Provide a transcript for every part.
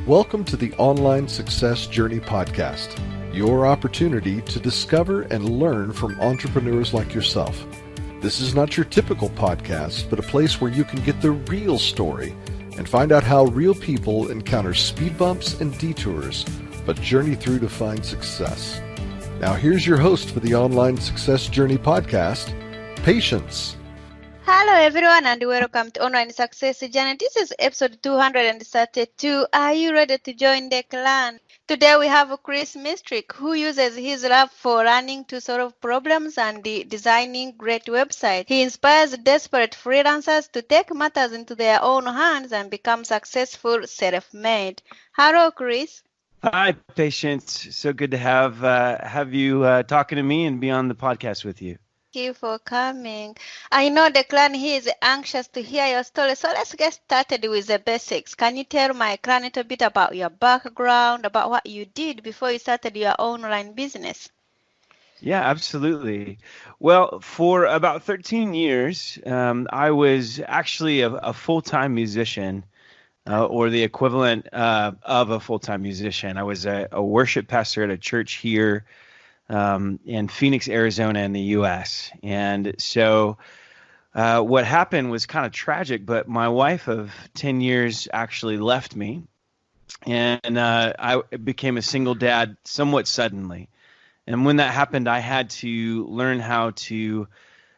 Welcome to the Online Success Journey Podcast, your opportunity to discover and learn from entrepreneurs like yourself. This is not your typical podcast, but a place where you can get the real story and find out how real people encounter speed bumps and detours, but journey through to find success. Now here's your host for the Online Success Journey Podcast, Patience. Hello everyone and welcome to Online Success Journey. This is episode 232. Are you ready to join the clan? Today we have Chris Misterek, who uses his love for running to solve problems and designing great websites. He inspires desperate freelancers to take matters into their own hands and become successful self-made. Hello, Chris. Hi, Patience. So good to have you talking to me and be on the podcast with you. Thank you for coming. I know the clan here is anxious to hear your story, so let's get started with the basics. Can you tell my clan a little bit about your background, about what you did before you started your online business? Yeah, absolutely. Well, for about 13 years, I was actually a full-time musician, or the equivalent of a full-time musician. I was a worship pastor at a church here in Phoenix, Arizona in the U.S. And so what happened was kind of tragic, but my wife of 10 years actually left me, and I became a single dad somewhat suddenly. And when that happened, I had to learn how to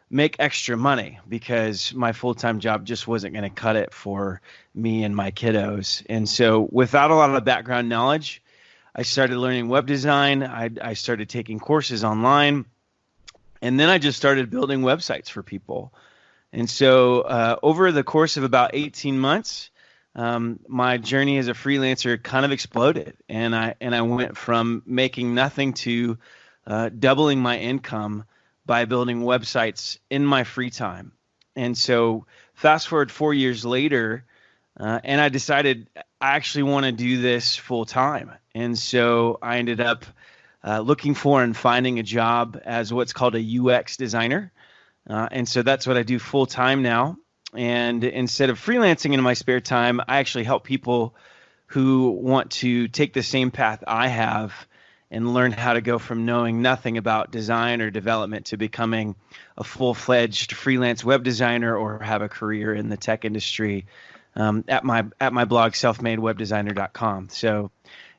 make extra money because my full-time job just wasn't going to cut it for me and my kiddos. And so without a lot of background knowledge, I started learning web design. I started taking courses online, and then I just started building websites for people. And so over the course of about 18 months, my journey as a freelancer kind of exploded, and I went from making nothing to doubling my income by building websites in my free time. And so fast forward 4 years later, and I decided I actually want to do this full time. And so I ended up looking for and finding a job as what's called a UX designer. And so that's what I do full time now. And instead of freelancing in my spare time, I actually help people who want to take the same path I have and learn how to go from knowing nothing about design or development to becoming a full-fledged freelance web designer or have a career in the tech industry at my blog, selfmadewebdesigner.com. So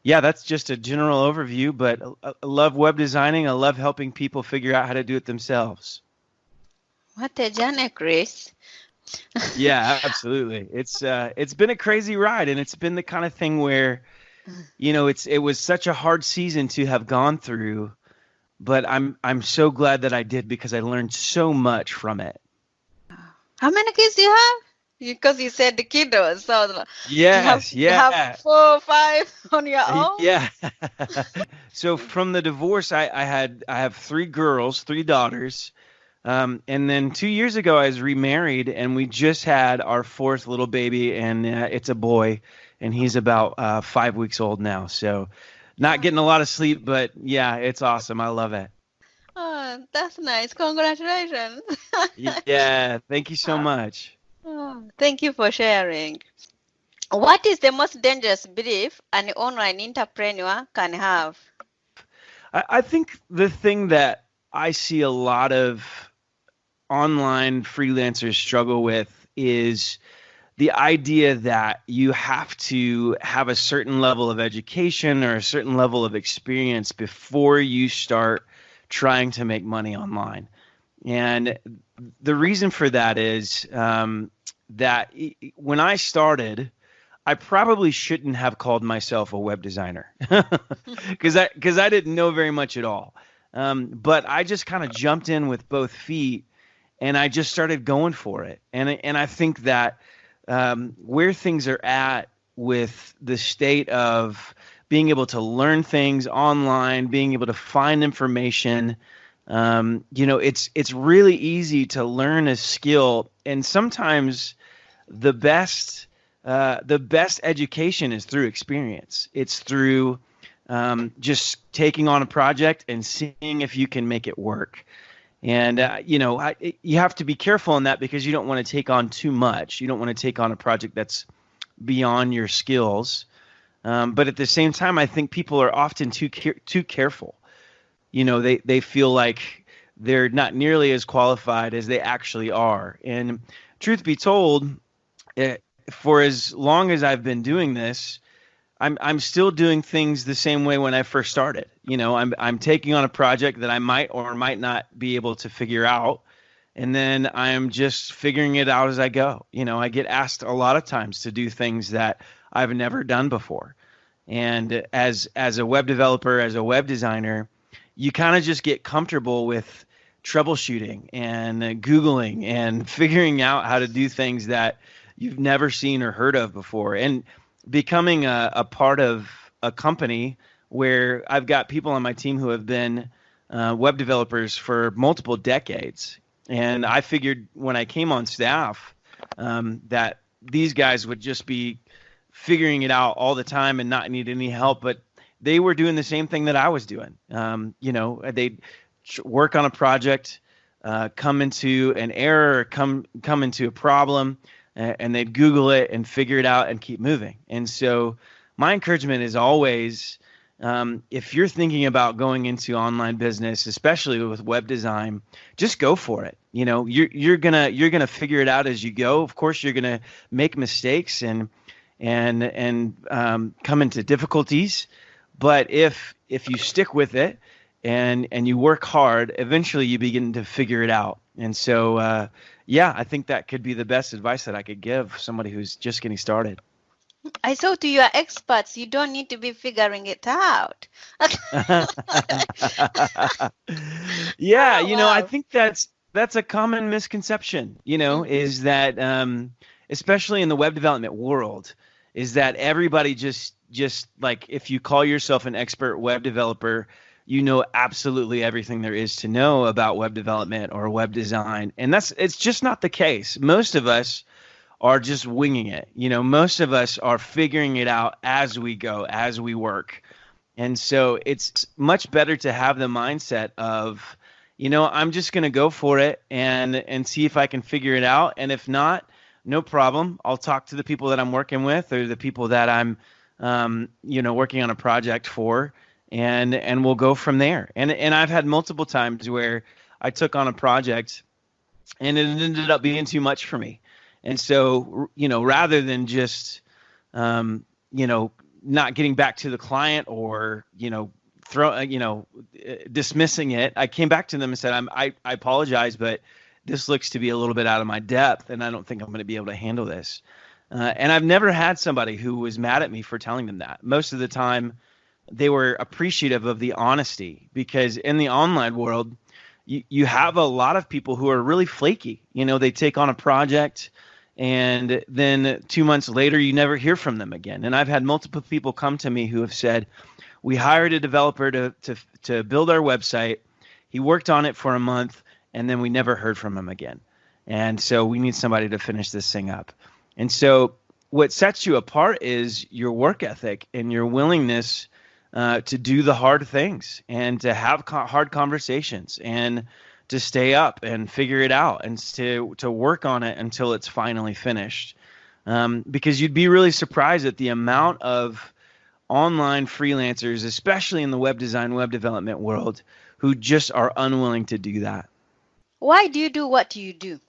yeah, that's just a general overview, but I love web designing. I love helping people figure out how to do it themselves. What a journey, Chris. Yeah, absolutely. It's been a crazy ride, and it's been the kind of thing where, you know, it was such a hard season to have gone through, but I'm so glad that I did because I learned so much from it. How many kids do you have? Because you said the kiddos, so yes, you have 4 or 5 on your own. Yeah. So from the divorce, I have 3 girls, 3 daughters, and then 2 years ago I was remarried, and we just had our 4th little baby, and it's a boy, and he's about 5 weeks old now. So not getting a lot of sleep, but yeah, it's awesome. I love it. Oh, that's nice. Congratulations. Yeah, thank you so much. Oh, thank you for sharing. What is the most dangerous belief an online entrepreneur can have? I think the thing that I see a lot of online freelancers struggle with is the idea that you have to have a certain level of education or a certain level of experience before you start trying to make money online. And the reason for that is that when I started, I probably shouldn't have called myself a web designer because I didn't know very much at all. But I just kind of jumped in with both feet, and I just started going for it. And I think that where things are at with the state of being able to learn things online, being able to find information, you know, it's really easy to learn a skill, and sometimes the best education is through experience. It's through just taking on a project and seeing if you can make it work. And you know, you have to be careful in that because you don't want to take on too much. You don't want to take on a project that's beyond your skills. But at the same time, I think people are often too careful. They feel like they're not nearly as qualified as they actually are. And truth be told, for as long as I've been doing this, I'm still doing things the same way when I first started. I'm taking on a project that I might or might not be able to figure out, and then I'm just figuring it out as I go. I get asked a lot of times to do things that I've never done before. And as a web developer, as a web designer, you kind of just get comfortable with troubleshooting and Googling and figuring out how to do things that you've never seen or heard of before. And becoming a part of a company where I've got people on my team who have been web developers for multiple decades. And I figured when I came on staff that these guys would just be figuring it out all the time and not need any help, but they were doing the same thing that I was doing. They'd work on a project, come into an error, come into a problem, and they'd Google it and figure it out and keep moving. And so my encouragement is always, if you're thinking about going into online business, especially with web design, just go for it. You're gonna figure it out as you go. Of course, you're gonna make mistakes and come into difficulties. But if you stick with it and you work hard, eventually you begin to figure it out. And so, I think that could be the best advice that I could give somebody who's just getting started. I saw to your experts, you don't need to be figuring it out. Yeah, Oh, wow. I think that's a common misconception, is that especially in the web development world, is that everybody just like, if you call yourself an expert web developer, you know absolutely everything there is to know about web development or web design. And it's just not the case. Most of us are just winging it. Most of us are figuring it out as we go, as we work. And so it's much better to have the mindset of, I'm just going to go for it and see if I can figure it out. And if not, no problem. I'll talk to the people that I'm working with or the people that I'm, working on a project for, and we'll go from there. And I've had multiple times where I took on a project and it ended up being too much for me. And so, rather than just, not getting back to the client or, dismissing it, I came back to them and said, I apologize, but this looks to be a little bit out of my depth, and I don't think I'm going to be able to handle this. And I've never had somebody who was mad at me for telling them that. Most of the time, they were appreciative of the honesty, because in the online world, you have a lot of people who are really flaky. They take on a project, and then 2 months later, you never hear from them again. And I've had multiple people come to me who have said, we hired a developer to build our website. He worked on it for a month, and then we never heard from him again. And so we need somebody to finish this thing up. And so what sets you apart is your work ethic and your willingness to do the hard things and to have hard conversations and to stay up and figure it out and to work on it until it's finally finished. Because you'd be really surprised at the amount of online freelancers, especially in the web design, web development world, who just are unwilling to do that. Why do you do what you do?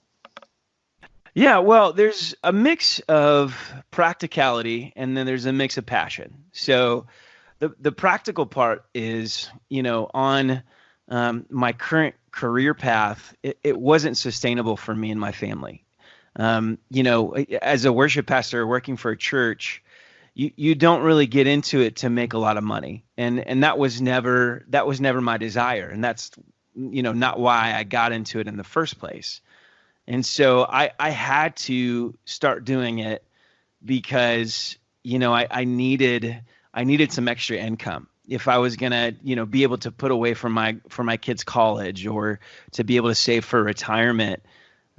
Yeah, well, there's a mix of practicality and then there's a mix of passion. So the practical part is, on my current career path, it wasn't sustainable for me and my family. As a worship pastor working for a church, you don't really get into it to make a lot of money. And that was never my desire. And that's, not why I got into it in the first place. And so I had to start doing it because, I needed some extra income. If I was gonna, be able to put away for my kids' college or to be able to save for retirement,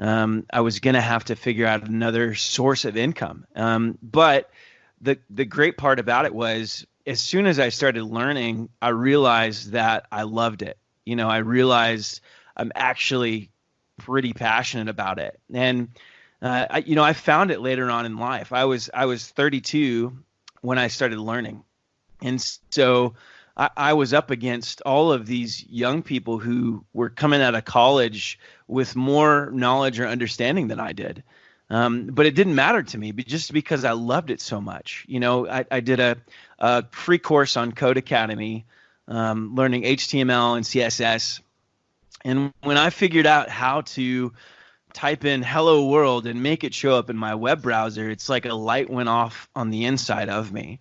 I was gonna have to figure out another source of income. But the great part about it was, as soon as I started learning, I realized that I loved it. I realized I'm actually pretty passionate about it. And I found it later on in life. I was 32 when I started learning. And so I was up against all of these young people who were coming out of college with more knowledge or understanding than I did. But it didn't matter to me, but just because I loved it so much. I did a free course on Code Academy, learning HTML and CSS. And when I figured out how to type in hello world and make it show up in my web browser, it's like a light went off on the inside of me.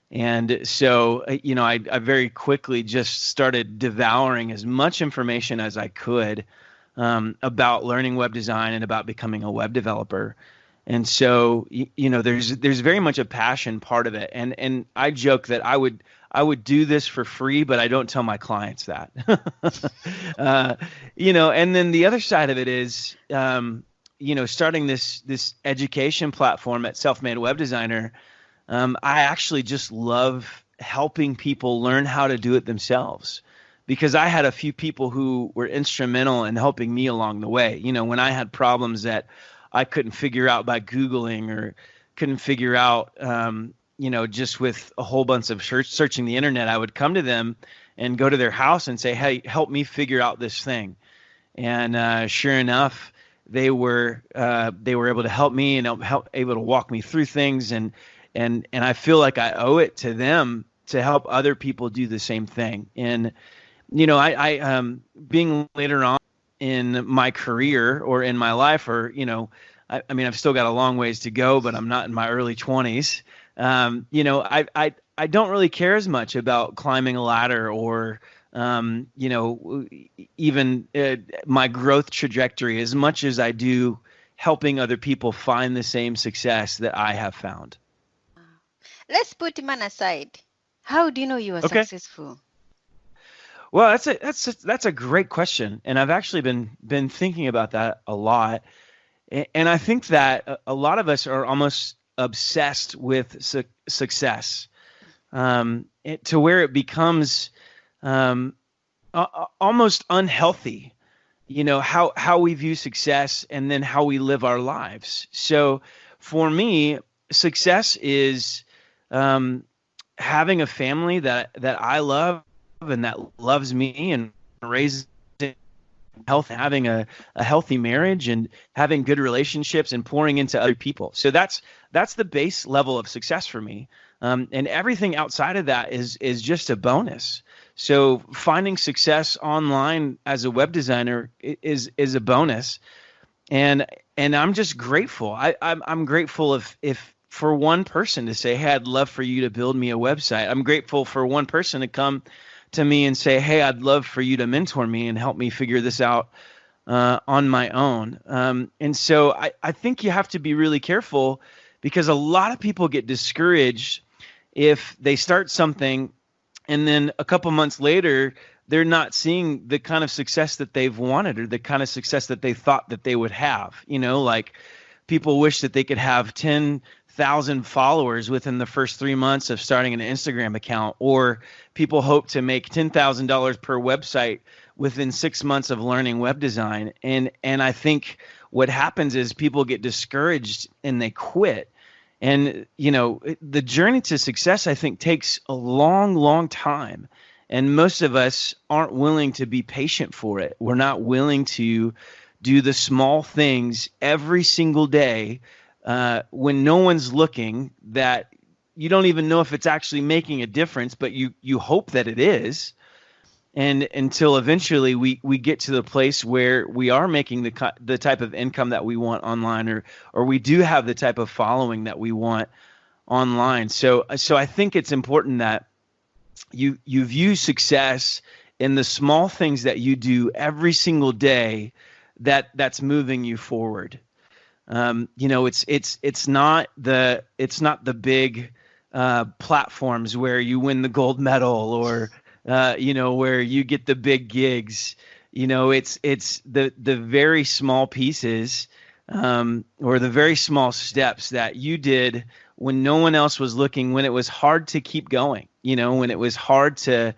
And so, I very quickly just started devouring as much information as I could about learning web design and about becoming a web developer. And so, there's very much a passion part of it. And I joke that I would do this for free, but I don't tell my clients that. And then the other side of it is, starting this education platform at Self-Made Web Designer. I actually just love helping people learn how to do it themselves, because I had a few people who were instrumental in helping me along the way. When I had problems that I couldn't figure out by Googling or couldn't figure out, just with a whole bunch of searching the internet, I would come to them and go to their house and say, hey, help me figure out this thing. And sure enough, they were able to help me and able to walk me through things. And I feel like I owe it to them to help other people do the same thing. And, I being later on in my career or in my life, or, I mean, I've still got a long ways to go, but I'm not in my early 20s. I don't really care as much about climbing a ladder or, even my growth trajectory as much as I do helping other people find the same success that I have found. Let's put man aside. How do you know you are successful? Well, that's a great question, and I've actually been thinking about that a lot. And I think that a lot of us are almost obsessed with success, to where it becomes almost unhealthy. How we view success and then how we live our lives. So for me, success is having a family that I love and that loves me, and raising health, having a healthy marriage and having good relationships and pouring into other people. So that's the base level of success for me. And everything outside of that is just a bonus. So finding success online as a web designer is a bonus. And I'm just grateful. I'm grateful if for one person to say, hey, I'd love for you to build me a website. I'm grateful for one person to come to me and say, hey, I'd love for you to mentor me and help me figure this out on my own. And so I think you have to be really careful, because a lot of people get discouraged if they start something and then a couple months later, they're not seeing the kind of success that they've wanted or the kind of success that they thought that they would have. Like people wish that they could have 10,000 followers within the first 3 months of starting an Instagram account, or people hope to make $10,000 per website within 6 months of learning web design. And I think what happens is people get discouraged and they quit. And, the journey to success, I think, takes a long, long time. And most of us aren't willing to be patient for it. We're not willing to do the small things every single day when no one's looking, that you don't even know if it's actually making a difference, but you hope that it is. And until eventually we get to the place where we are making the type of income that we want online, or we do have the type of following that we want online. So I think it's important that you view success in the small things that you do every single day that's moving you forward. It's not the big platforms where you win the gold medal, or where you get the big gigs. It's the very small pieces, or the very small steps that you did when no one else was looking, when it was hard to keep going, when it was hard to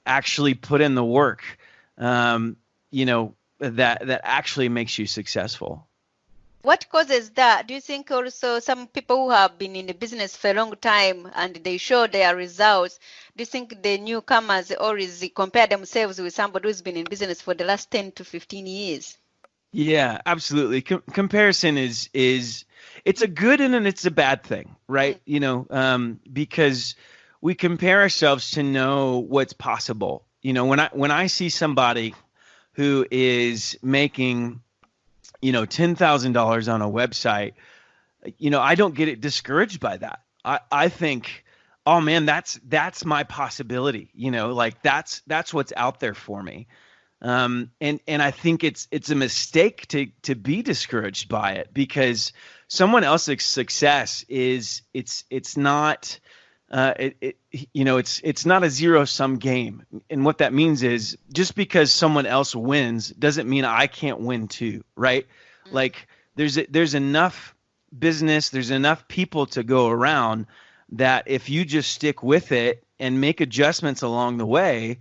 actually put in the work, that actually makes you successful. What causes that? Do you think also some people who have been in the business for a long time and they show their results, do you think the newcomers always compare themselves with somebody who's been in business for the last 10 to 15 years? Yeah, absolutely. Comparison is it's a good and it's a bad thing, right? Because we compare ourselves to know what's possible. When I see somebody who is making, $10,000 on a website, I don't get discouraged by that. I think, oh man, that's my possibility. Like that's what's out there for me. And I think it's a mistake to be discouraged by it, because someone else's success it's not it's not a zero-sum game. And what that means is, just because someone else wins doesn't mean I can't win too, right? Mm-hmm. Like there's enough business, there's enough people to go around, that if you just stick with it and make adjustments along the way,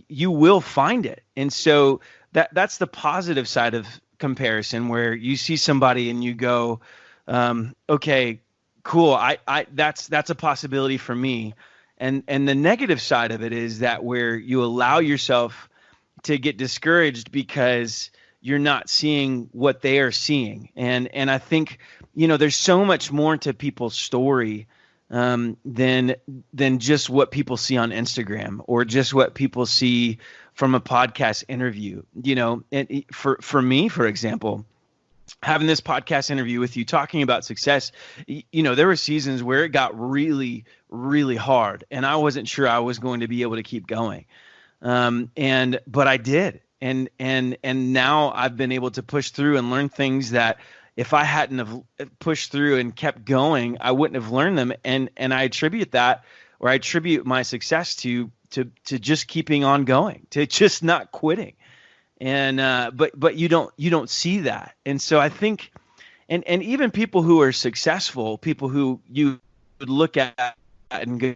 you will find it. And so that's the positive side of comparison, where you see somebody and you go, okay, cool. That's a possibility for me. And the negative side of it is that where you allow yourself to get discouraged because you're not seeing what they are seeing. And I think, there's so much more to people's story than just what people see on Instagram, or just what people see from a podcast interview. And for me, for example, having this podcast interview with you, talking about success, there were seasons where it got really, really hard, and I wasn't sure I was going to be able to keep going. But I did. And now I've been able to push through and learn things that if I hadn't have pushed through and kept going, I wouldn't have learned them. And I attribute my success to just keeping on going, to just not quitting. And but you don't see that. And so I think, and even people who are successful, people who you would look at and go,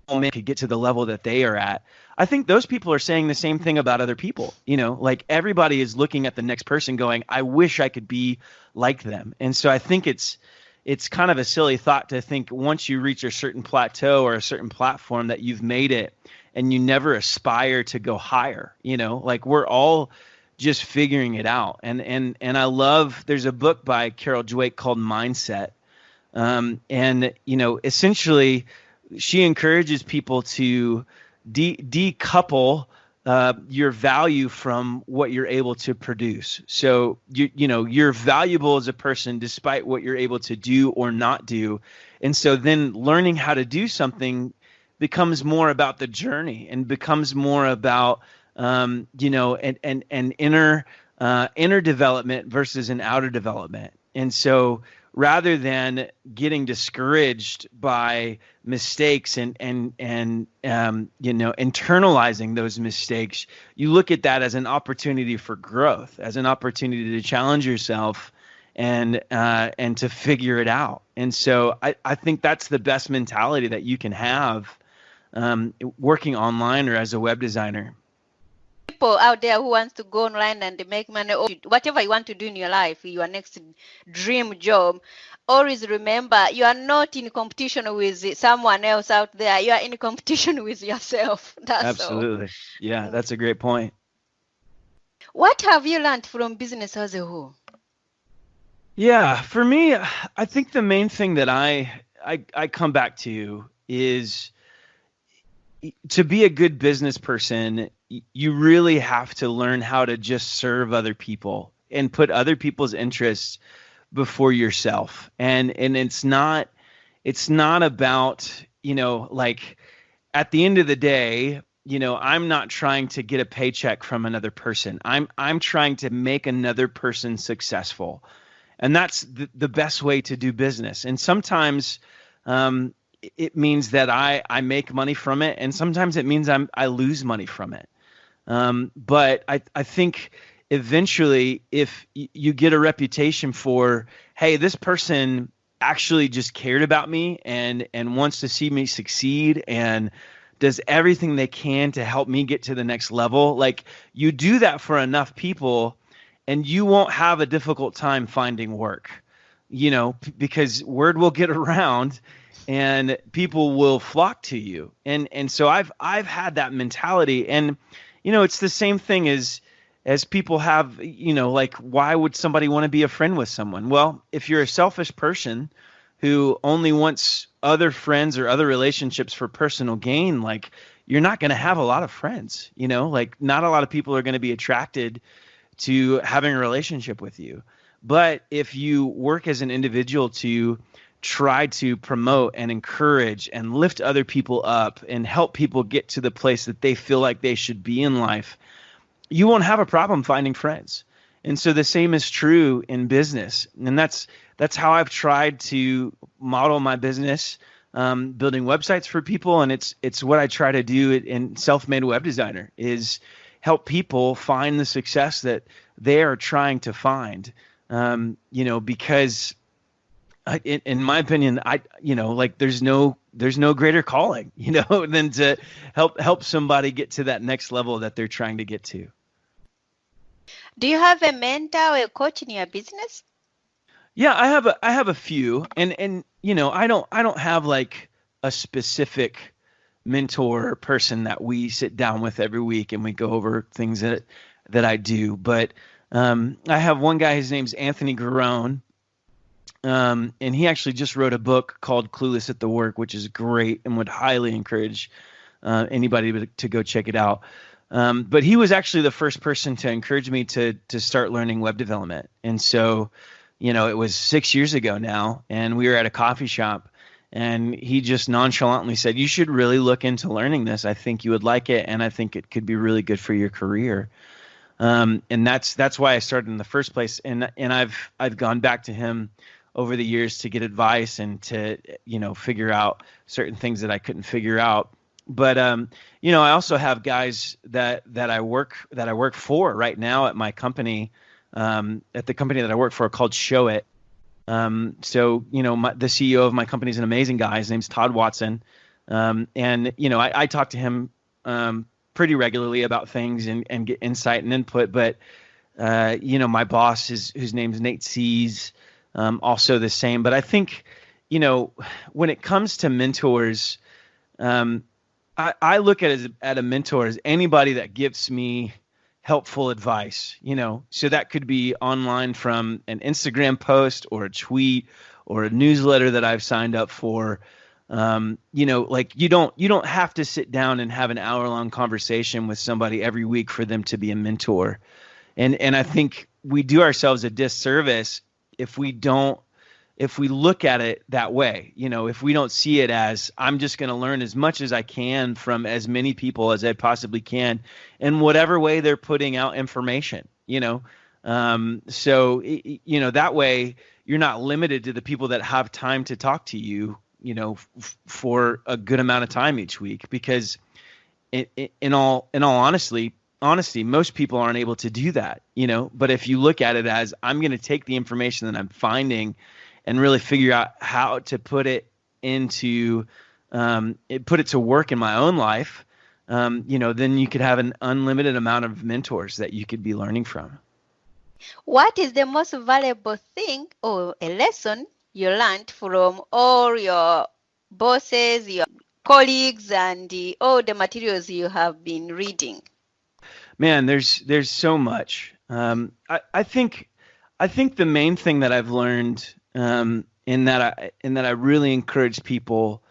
oh man, could get to the level that they are at. I think those people are saying the same thing about other people. Like everybody is looking at the next person going, I wish I could be like them. And so I think it's kind of a silly thought to think once you reach a certain plateau or a certain platform that you've made it, and you never aspire to go higher. Like we're all just figuring it out. And I love, there's a book by Carol Dweck called Mindset. And essentially she encourages people to decouple your value from what you're able to produce. So you're valuable as a person despite what you're able to do or not do. And so then learning how to do something becomes more about the journey, and becomes more about an inner development versus an outer development. And so rather than getting discouraged by mistakes and internalizing those mistakes, you look at that as an opportunity for growth, as an opportunity to challenge yourself and to figure it out. And so I think that's the best mentality that you can have working online or as a web designer. People out there who wants to go online and make money, or whatever you want to do in your life, your next dream job, always remember you are not in competition with someone else out there. You are in competition with yourself. That's absolutely all. Yeah, that's a great point. What have you learned from business as a whole? Yeah, for me, I think the main thing that I come back to is, to be a good business person, you really have to learn how to just serve other people and put other people's interests before yourself. And it's not about, like at the end of the day, I'm not trying to get a paycheck from another person. I'm trying to make another person successful. And that's the best way to do business. And sometimes it means that I make money from it, and sometimes it means I lose money from it. But I think eventually, if you get a reputation for, hey, this person actually just cared about me and wants to see me succeed and does everything they can to help me get to the next level, like you do that for enough people, and you won't have a difficult time finding work, because word will get around and people will flock to you. And so I've had that mentality, and it's the same thing as people have, like, why would somebody want to be a friend with someone? Well, if you're a selfish person who only wants other friends or other relationships for personal gain, like, you're not going to have a lot of friends, like, not a lot of people are going to be attracted to having a relationship with you. But if you work as an individual to try to promote and encourage and lift other people up and help people get to the place that they feel like they should be in life, you won't have a problem finding friends. And so the same is true in business. And that's how I've tried to model my business, building websites for people. And it's what I try to do in Self-Made Web Designer, is help people find the success that they are trying to find. Because in my opinion, like, there's no greater calling, than to help somebody get to that next level that they're trying to get to. Do you have a mentor or a coach in your business? Yeah, I have a few, and I don't have like a specific mentor person that we sit down with every week and we go over things that I do. But I have one guy, his name's Anthony Garone, and he actually just wrote a book called Clueless at the Work, which is great and would highly encourage anybody to go check it out. But he was actually the first person to encourage me to start learning web development. And so, it was 6 years ago now, and we were at a coffee shop, and he just nonchalantly said, "You should really look into learning this. I think you would like it, and I think it could be really good for your career." And that's why I started in the first place. And I've gone back to him over the years to get advice and to, figure out certain things that I couldn't figure out. But I also have guys that I work for right now at my company, at the company that I work for, called Show It. So the CEO of my company is an amazing guy. His name's Todd Watson, and I talk to him pretty regularly about things and get insight and input. But my boss, whose name's Nate Sees, also the same. But I think when it comes to mentors, I look at a mentor as anybody that gives me helpful advice, so that could be online from an Instagram post or a tweet or a newsletter that I've signed up for. Like, you don't have to sit down and have an hour-long conversation with somebody every week for them to be a mentor. And I think we do ourselves a disservice if we look at it that way. If we don't see it as, I'm just going to learn as much as I can from as many people as I possibly can in whatever way they're putting out information, so that way you're not limited to the people that have time to talk to you, for a good amount of time each week, because in all honesty, most people aren't able to do that, but if you look at it as, I'm going to take the information that I'm finding and really figure out how to put it into, put it to work in my own life, then you could have an unlimited amount of mentors that you could be learning from. What is the most valuable thing or a lesson you learned from all your bosses, your colleagues, and all the materials you have been reading? Man, there's so much. I think the main thing that I've learned, in that I really encourage people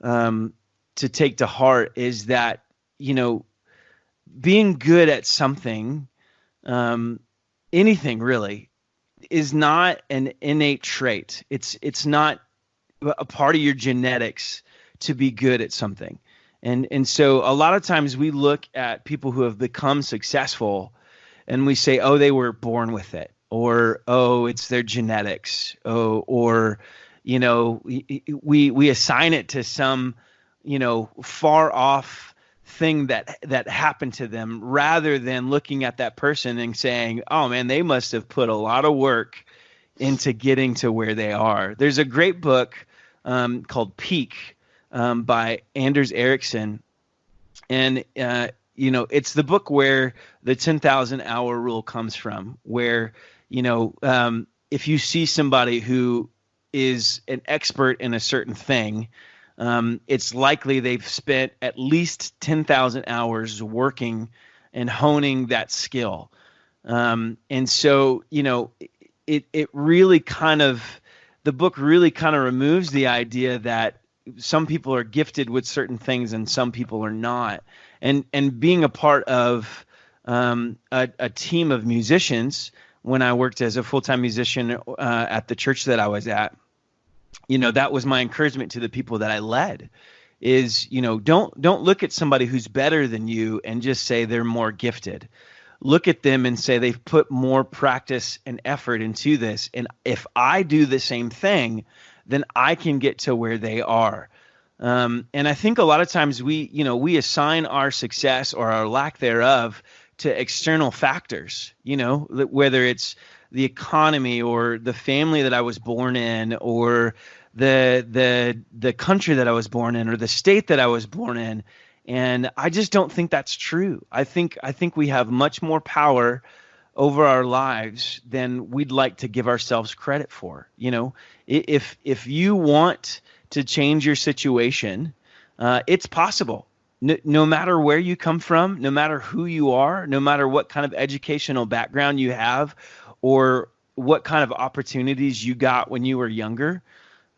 to take to heart, is that being good at something, anything really, is not an innate trait. It's not a part of your genetics to be good at something. And so a lot of times we look at people who have become successful and we say, oh, they were born with it, or, oh, it's their genetics, or we assign it to some, far off thing that happened to them, rather than looking at that person and saying, oh man, they must have put a lot of work into getting to where they are. There's a great book called Peak by Anders Ericsson. And it's the book where the 10,000 hour rule comes from, where, if you see somebody who is an expert in a certain thing, it's likely they've spent at least 10,000 hours working and honing that skill. And so, it really kind of, the book really kind of removes the idea that some people are gifted with certain things and some people are not. And being a part of a team of musicians, when I worked as a full-time musician at the church that I was at, that was my encouragement to the people that I led, is, don't look at somebody who's better than you and just say they're more gifted. Look at them and say they've put more practice and effort into this. And if I do the same thing, then I can get to where they are. And I think a lot of times we assign our success or our lack thereof to external factors, whether it's the economy or the family that I was born in, or the country that I was born in, or the state that I was born in. And I just don't think that's true. I think we have much more power over our lives than we'd like to give ourselves credit for. If you want to change your situation, it's possible. No matter where you come from, no matter who you are, no matter what kind of educational background you have, or what kind of opportunities you got when you were younger,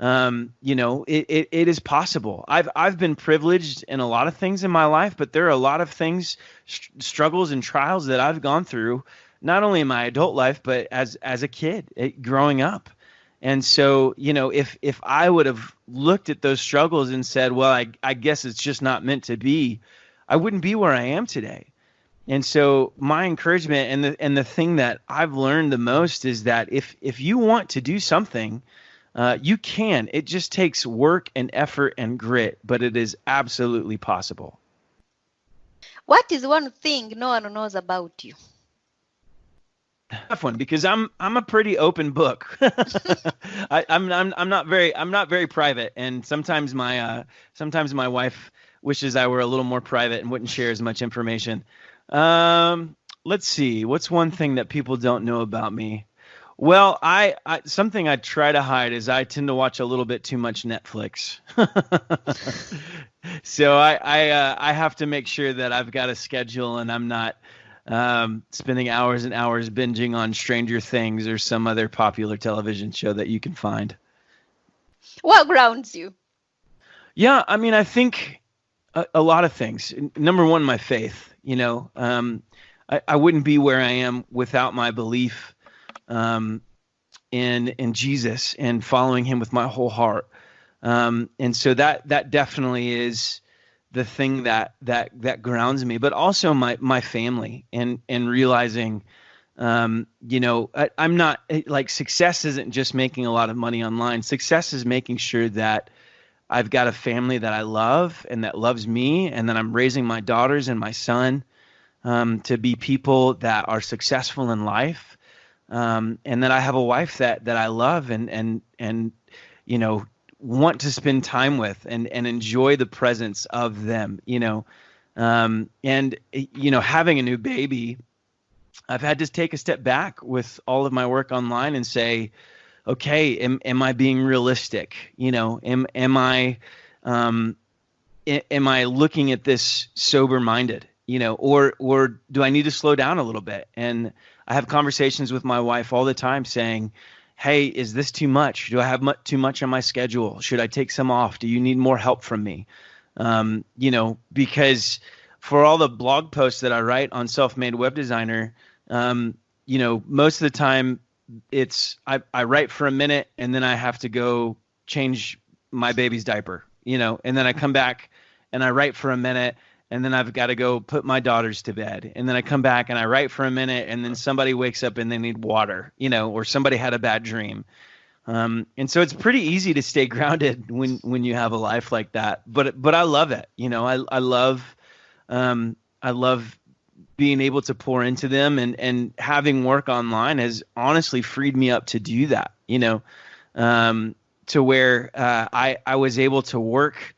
it is possible. I've been privileged in a lot of things in my life, but there are a lot of things, struggles and trials that I've gone through, not only in my adult life, but as a kid growing up. And so, if I would have looked at those struggles and said, well, I guess it's just not meant to be, I wouldn't be where I am today. And so my encouragement and the thing that I've learned the most is that if you want to do something, you can. It just takes work and effort and grit, but it is absolutely possible. What is one thing no one knows about you? Tough one, because I'm a pretty open book. I'm not very private, and sometimes my wife wishes I were a little more private and wouldn't share as much information. Let's see, what's one thing that people don't know about me? Well, I something I try to hide is I tend to watch a little bit too much Netflix. So I have to make sure that I've got a schedule and I'm not spending hours and hours binging on Stranger Things or some other popular television show that you can find. What grounds you? Yeah, I mean, I think a lot of things. Number one, my faith. I wouldn't be where I am without my belief in Jesus and following him with my whole heart. And so that definitely is the thing that grounds me, but also my family and realizing, I'm not like, success isn't just making a lot of money online. Success is making sure that I've got a family that I love and that loves me, and that I'm raising my daughters and my son to be people that are successful in life, and that I have a wife that I love and want to spend time with and enjoy the presence of them. Having a new baby, I've had to take a step back with all of my work online and say, okay, am I being realistic? Am I looking at this sober-minded? Or do I need to slow down a little bit? And I have conversations with my wife all the time saying, hey, is this too much? Do I have too much on my schedule? Should I take some off? Do you need more help from me? Because for all the blog posts that I write on Self-Made Web Designer, most of the time it's I write for a minute and then I have to go change my baby's diaper, and then I come back and I write for a minute and then I've got to go put my daughters to bed. And then I come back and I write for a minute and then somebody wakes up and they need water, or somebody had a bad dream. And so it's pretty easy to stay grounded when you have a life like that. But I love it. I love being able to pour into them, and having work online has honestly freed me up to do that, to where I was able to work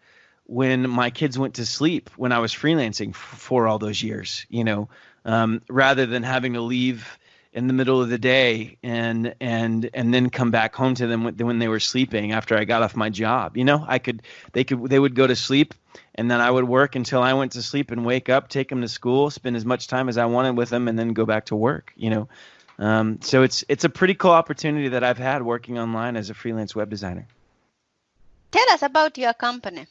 when my kids went to sleep when I was freelancing for all those years, rather than having to leave in the middle of the day and then come back home to them when they were sleeping after I got off my job. They would go to sleep, and then I would work until I went to sleep and wake up, take them to school, spend as much time as I wanted with them, and then go back to work. So it's a pretty cool opportunity that I've had working online as a freelance web designer. Tell us about your company.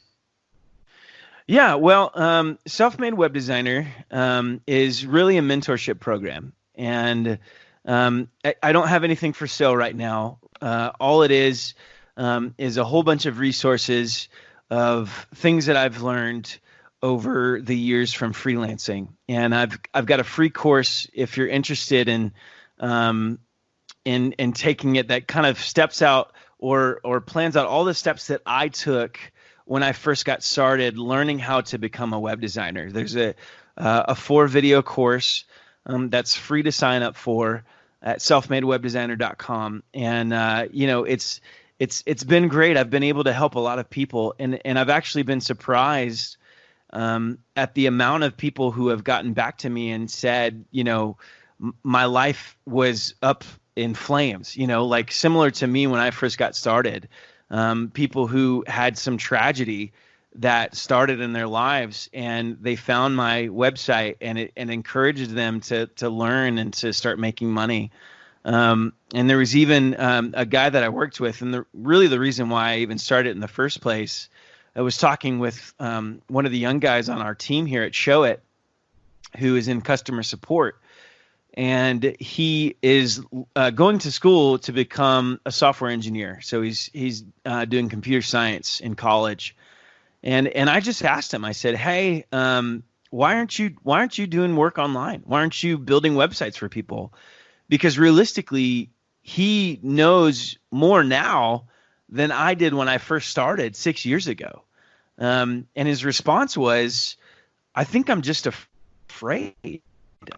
Yeah, well, Self-Made Web Designer is really a mentorship program. And I don't have anything for sale right now. All it is a whole bunch of resources of things that I've learned over the years from freelancing. And I've got a free course if you're interested in taking it that kind of steps out or plans out all the steps that I took when I first got started learning how to become a web designer. There's a 4-video course that's free to sign up for at selfmadewebdesigner.com. And, it's been great. I've been able to help a lot of people, and I've actually been surprised at the amount of people who have gotten back to me and said, my life was up in flames, like similar to me when I first got started. People who had some tragedy that started in their lives, and they found my website, and it encouraged them to learn and to start making money. And there was even a guy that I worked with, and the reason why I even started in the first place, I was talking with one of the young guys on our team here at Show It, who is in customer support, and he is going to school to become a software engineer. So he's doing computer science in college. And I just asked him, I said, hey, why aren't you doing work online? Why aren't you building websites for people? Because realistically, he knows more now than I did when I first started 6 years ago. And his response was, I think I'm just afraid.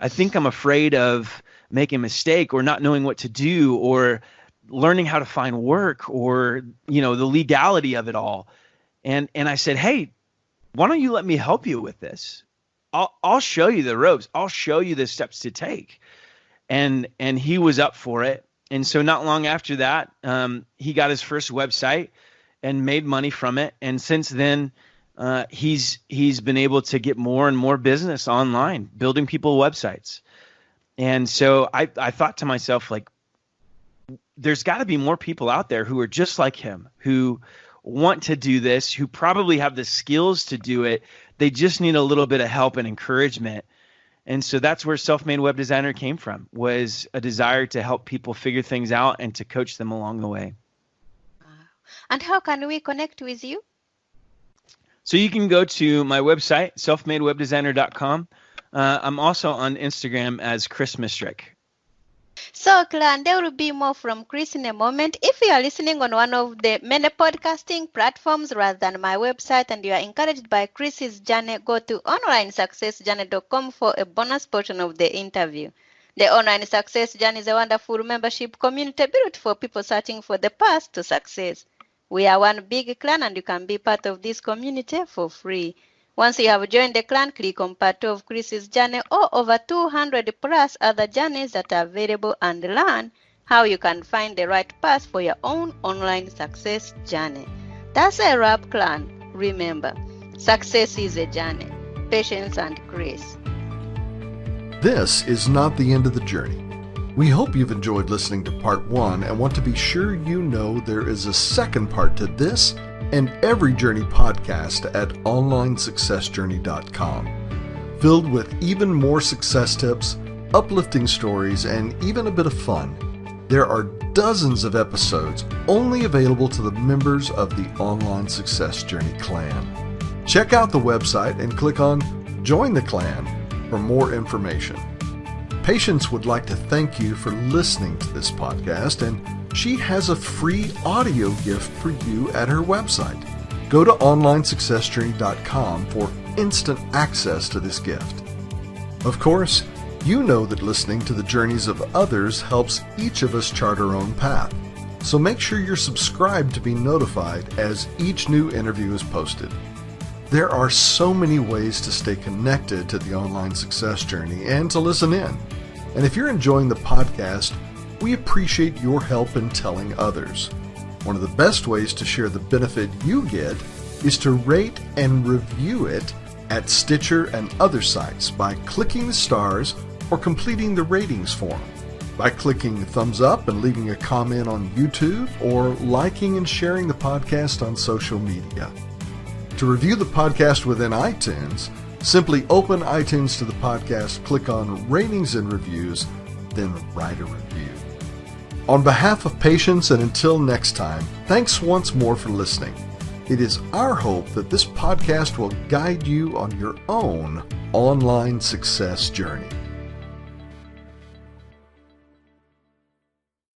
I think I'm afraid of making a mistake or not knowing what to do or learning how to find work or, the legality of it all. And I said, hey, why don't you let me help you with this? I'll show you the ropes. I'll show you the steps to take. And he was up for it. And so not long after that, he got his first website and made money from it. And since then, he's been able to get more and more business online, building people websites. And so I thought to myself, like, there's got to be more people out there who are just like him, who want to do this, who probably have the skills to do it. They just need a little bit of help and encouragement. And so that's where Self-Made Web Designer came from, was a desire to help people figure things out and to coach them along the way. And how can we connect with you? So you can go to my website, selfmadewebdesigner.com. I'm also on Instagram as Chris Misterek. So, Clan, there will be more from Chris in a moment. If you are listening on one of the many podcasting platforms rather than my website and you are encouraged by Chris's journey, go to onlinesuccessjourney.com for a bonus portion of the interview. The Online Success Journey is a wonderful membership community built for people searching for the path to success. We are one big clan, and you can be part of this community for free. Once you have joined the clan, click on part of Chris's journey or over 200 plus other journeys that are available and learn how you can find the right path for your own online success journey. That's a wrap, clan. Remember, success is a journey. Patience and grace. This is not the end of the journey. We hope you've enjoyed listening to part 1 and want to be sure you know there is a second part to this and every journey podcast at onlinesuccessjourney.com, filled with even more success tips, uplifting stories, and even a bit of fun. There are dozens of episodes only available to the members of the Online Success Journey clan. Check out the website and click on Join the Clan for more information. Patience would like to thank you for listening to this podcast, and she has a free audio gift for you at her website. Go to onlinesuccessjourney.com for instant access to this gift. Of course, you know that listening to the journeys of others helps each of us chart our own path. So make sure you're subscribed to be notified as each new interview is posted. There are so many ways to stay connected to the online success journey and to listen in. And if you're enjoying the podcast, we appreciate your help in telling others. One of the best ways to share the benefit you get is to rate and review it at Stitcher and other sites by clicking the stars or completing the ratings form, by clicking thumbs up and leaving a comment on YouTube, or liking and sharing the podcast on social media. To review the podcast within iTunes, simply open iTunes to the podcast, click on Ratings and Reviews, then write a review. On behalf of Patience, and until next time, thanks once more for listening. It is our hope that this podcast will guide you on your own online success journey.